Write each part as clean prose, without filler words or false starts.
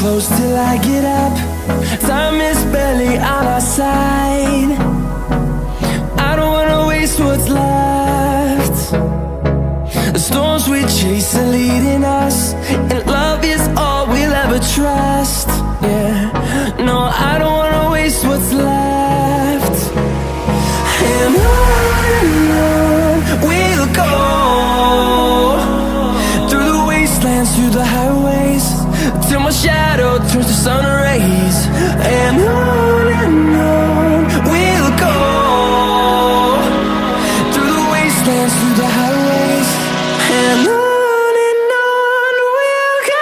close till I get up. Time is barely on our side. I don't wanna waste what's left. The storms we chase are leading us, and love is all we'll ever trust. Yeah, no, I don't wanna waste what's left. And on we'll go, through the wastelands, through the highways, till my shadow turns to sun rays. And on we'll go, through the wastelands, through the highways, and on we'll go.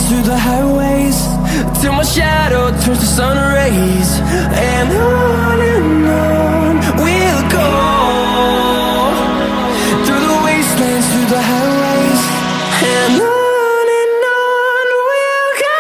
Through the highways, till my shadow turns to sun rays. And on we'll go, through the wastelands, through the highways, and on we'll go.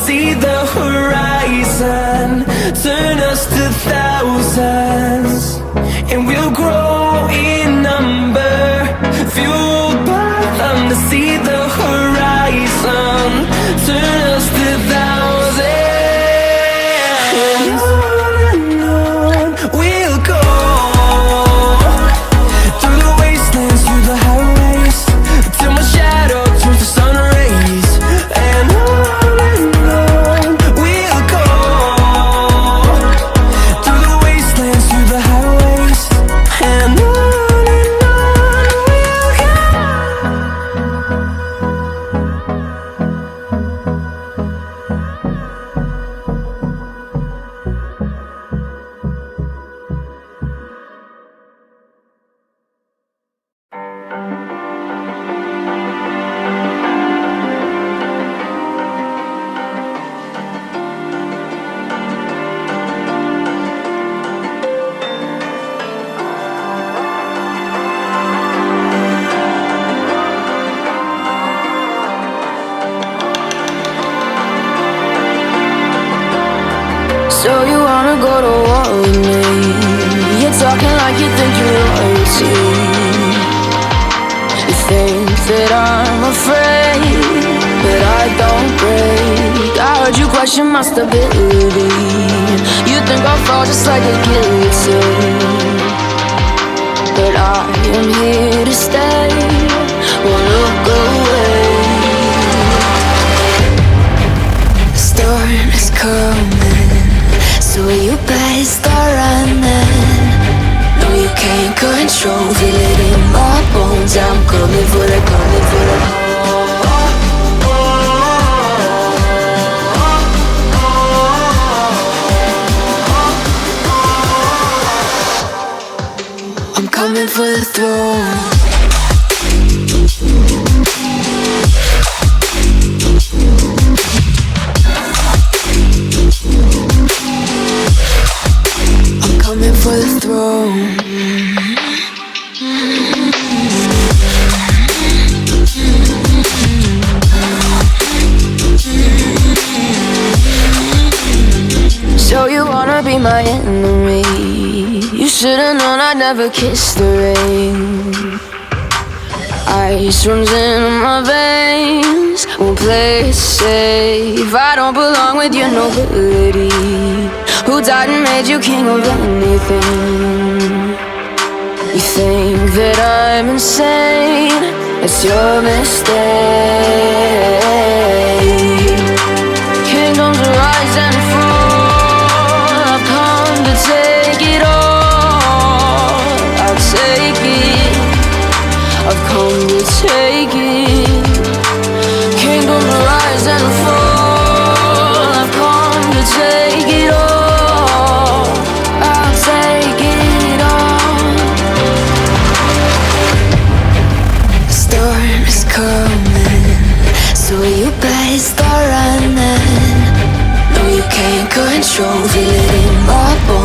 See the horizon, turn us to thousands, and we'll grow in number, fueled by them to see the horizon, turn us to thousands. And on we'll go, through the wastelands, through the highways, till my shadow turns to sun rays. And so you wanna go to war with me? You're talking like you think you're royalty. You think that I'm afraid, but I don't break. I heard you question my stability. You think I'll fall just like a guillotine, but I am here to stay. Won't look away. The storm is coming, so you better start running. No, you can't control, feel it in my bones. I'm coming for the, coming for the. I'm coming for the throne. For the throne. So you wanna be my enemy? You should've known I'd never kiss the rain. Ice runs in my veins, won't play it safe. I don't belong with your nobility. Who died and made you king of anything? You think that I'm insane, it's your mistake. Kingdoms rise and fall, I've come to take it all. I'll take it, I've come to take it. Kingdoms rise and fall, I've come to take it all. I'll take it all. The storm is coming, so you better start running. No, you can't control, feel it in my bones.